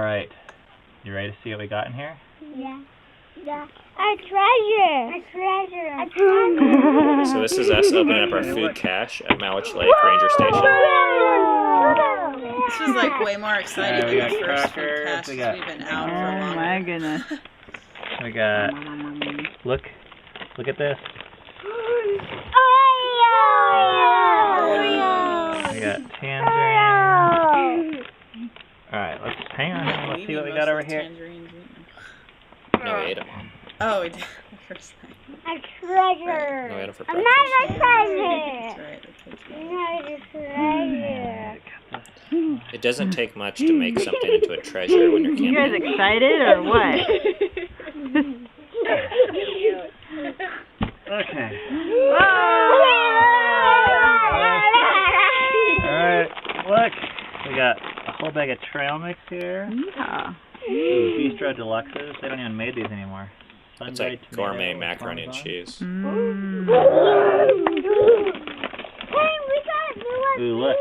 Alright, you ready to see what we got in here? Yeah. Yeah. A treasure! A treasure! A treasure! So this is us opening up our food cache at Mowich Lake Ranger Station. This was like way more exciting we than got the first food crackers, cache we because got- we've been out for Oh longer. my goodness. We got, look at this. We got tangerine. Alright, let's hang on, let's see what we got over here. No, we ate them. Oh, we did the first night. A treasure! No, we had them for Another breakfast. treasure! That's right. The kids love Another treasure! It doesn't take much to make something into a treasure when you're You guys camping. excited or what? Okay. Alright. Alright, look. We got a whole bag of trail mix here. Yeah. Ooh, Bistro Deluxes. They don't even make these anymore. It's Sun-dried like gourmet tomato macaroni and parmesan. cheese. Mm. Hey, we got new Ooh, look.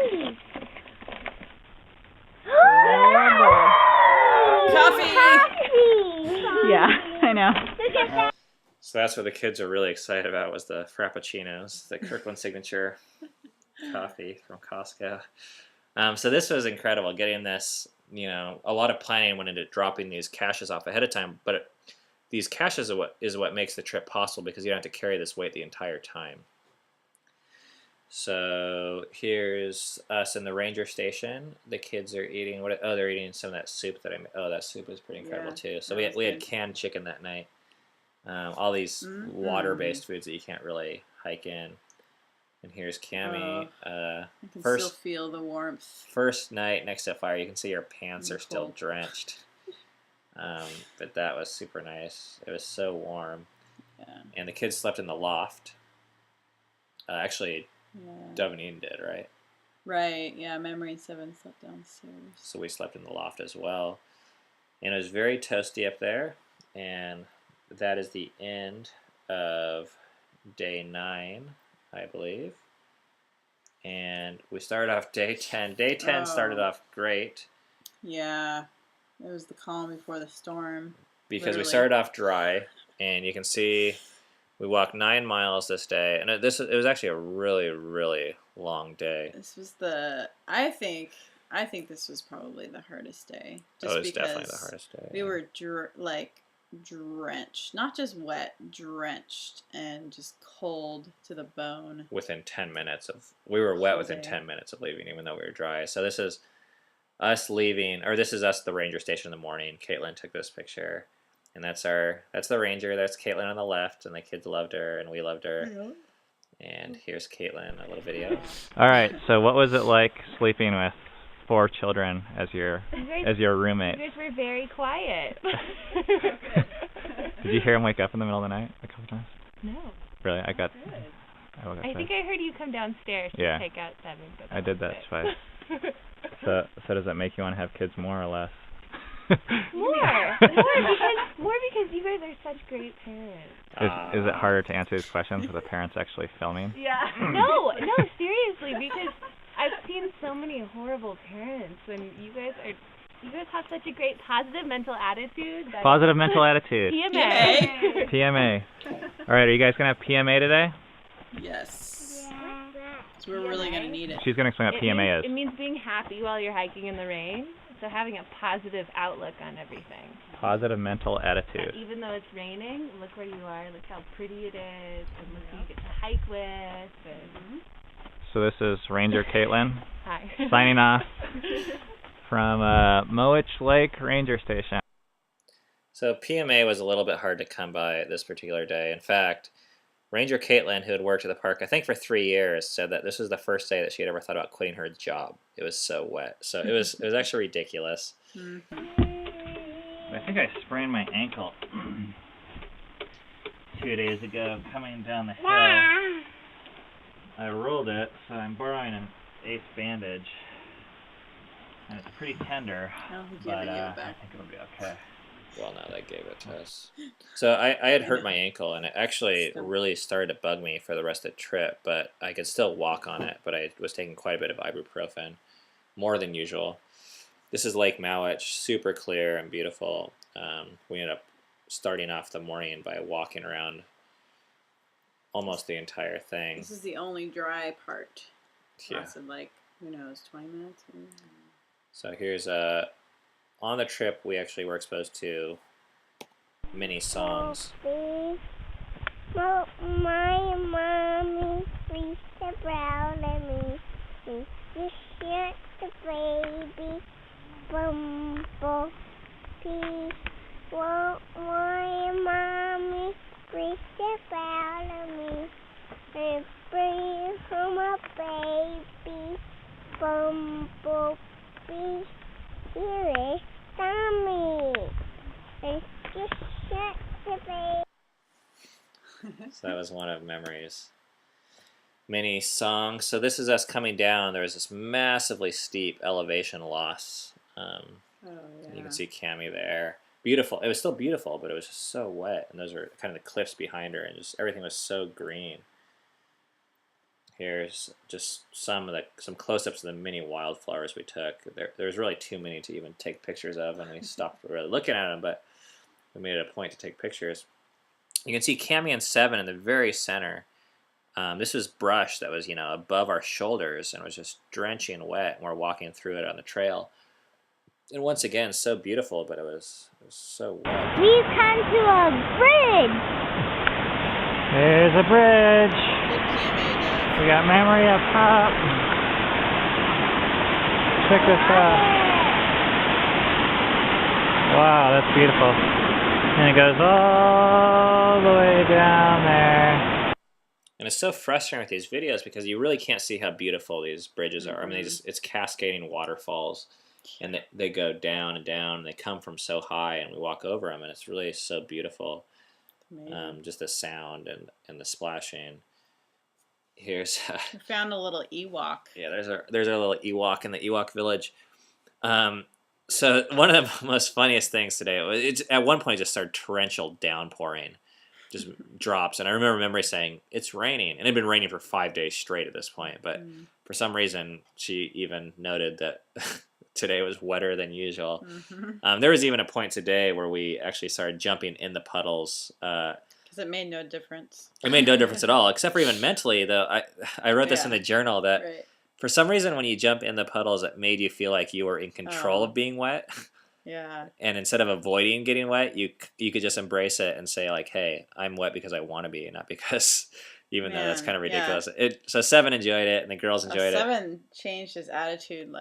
Coffee! Yeah, I know. Look at that. So that's what the kids are really excited about was the Frappuccinos, the Kirkland signature coffee from Costco. So this was incredible, getting this, a lot of planning went into dropping these caches off ahead of time, but these caches is what makes the trip possible because you don't have to carry this weight the entire time. So here's us in the ranger station. The kids are eating, they're eating some of that soup that I made. Oh, that soup is pretty incredible too. So we had canned chicken that night. All these water-based foods that you can't really hike in. And here's Cammie. I can First- still feel the warmth. First night next to a fire, you can see her pants are still Cold. drenched. But that was super nice. It was so warm. Yeah. And the kids slept in the loft. Actually, Yeah. Dove and Eden did, right? Right, yeah, Memory 7 slept downstairs. So we slept in the loft as well. And it was very toasty up there. And that is the end of day 9, I believe. And we started off day 10. Day 10 started off great Yeah, it was the calm before the storm. because we Literally. started off dry. And you can see we walked 9 miles this day. And it was actually a really, really long day. This was I think this was probably the hardest day. Just It was because definitely the hardest day. we were drenched, not just wet, drenched and just cold to the bone. Within 10 minutes we were wet within Okay. 10 minutes of leaving, even though we were dry. So this is us leaving, or this is us at the ranger station in the morning. Caitlin took this picture, and that's the ranger. That's Caitlin on the left, and the kids loved her, and we loved her. And here's Caitlin, a little video. Alright, so what was it like sleeping with 4 children as your roommate? You guys were very quiet. Did you hear him wake up in the middle of the night a couple times? No. Really? I woke up I think I heard you come downstairs Yeah. to take out Seven. But I did that twice. So does that make you want to have kids more or less? More because you guys are such great parents. Is it harder to answer these questions with the parents actually filming? Yeah. No, seriously, because I've seen so many horrible parents when you guys have such a great positive mental attitude. Positive mental attitude. PMA. PMA. Alright, are you guys going to have PMA today? Yes. So we're really going to need it. She's going to explain what PMA It is. means being happy while you're hiking in the rain. So having a positive outlook on everything. Positive mental attitude. Even though it's raining, look where you are, look how pretty it is, and look who you get to hike with. And So this is Ranger Caitlin hi. signing off from Mowich Lake Ranger Station. So PMA was a little bit hard to come by this particular day. In fact, Ranger Caitlin, who had worked at the park, I think for 3 years, said that this was the first day that she had ever thought about quitting her job. It was so wet. So it was actually ridiculous. I think I sprained my ankle 2 days ago coming down the hill. I rolled it, so I'm borrowing an ace bandage. And it's pretty tender, I don't think you but ever gave it I back. think it'll be okay. Well, no, they gave it to us. So I had hurt my ankle, and it actually really started to bug me for the rest of the trip, but I could still walk on it, but I was taking quite a bit of ibuprofen, more than usual. This is Lake Mowich, super clear and beautiful. We ended up starting off the morning by walking around almost the entire thing. This is the only dry part. Yeah. Lasted like, who knows, 20 minutes? So here's on the trip we actually were exposed to many songs. My mommy reached around at me. You shut the baby bumblebee. Won't my mommy reached around at me and bring home a baby bumblebee. Here is Tommy. And just shut the baby. So that was one of memories. Many songs. So this is us coming down. There was this massively steep elevation loss. You can see Cammie there. Beautiful. It was still beautiful, but it was just so wet. And those were kind of the cliffs behind her, and just everything was so green. Here's just some close-ups of the many wildflowers we took. There was really too many to even take pictures of, and we stopped really looking at them, but we made it a point to take pictures. You can see Cammie and Seven in the very center. This was brush that was, above our shoulders and was just drenching wet, and we're walking through it on the trail. And once again, so beautiful, but it was so wet. We've come to a bridge. There's a bridge. Good Cammie, We got memory up top. Check this out. Wow, that's beautiful. And it goes all the way down there. And it's so frustrating with these videos because you really can't see how beautiful these bridges are. I mean, it's cascading waterfalls, and they go down and down, and they come from so high, and we walk over them, and it's really so beautiful. Just the sound and the splashing. Here's we found a little Ewok. yeah, there's our little Ewok in the Ewok village. So one of the most funniest things today, at one point it just started torrential downpouring, just drops. And I remember Memory saying, it's raining. And it had been raining for 5 days straight at this point. But for some reason, she even noted that today was wetter than usual. There was even a point today where we actually started jumping in the puddles. Because it made no difference. It made no difference at all, except for even mentally, though. I wrote this in the journal that for some reason when you jump in the puddles, it made you feel like you were in control of being wet. Yeah. And instead of avoiding getting wet, you could just embrace it and say, like, hey, I'm wet because I want to be, not because, even though that's kind of ridiculous. Yeah. So Seven enjoyed it, and the girls enjoyed it. Seven changed his attitude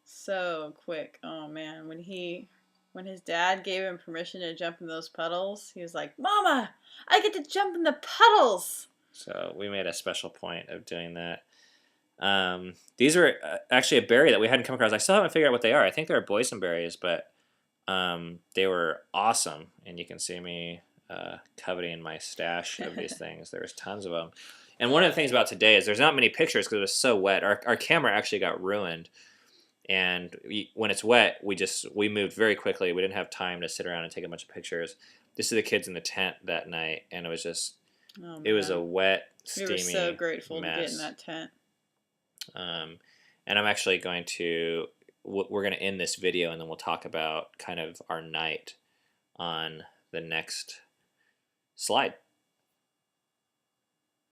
so quick. Oh, man. When his dad gave him permission to jump in those puddles, he was like, Mama, I get to jump in the puddles. So we made a special point of doing that. These were actually a berry that we hadn't come across. I still haven't figured out what they are. I think they're boysenberries, but they were awesome. And you can see me coveting my stash of these things. There's tons of them. And one of the things about today is there's not many pictures because it was so wet. Our camera actually got ruined. And when it's wet, we moved very quickly. We didn't have time to sit around and take a bunch of pictures. This is the kids in the tent that night, and it was just, it was a wet, steamy mess. We were so grateful to get in that tent. And I'm actually we're going to end this video, and then we'll talk about kind of our night on the next slide.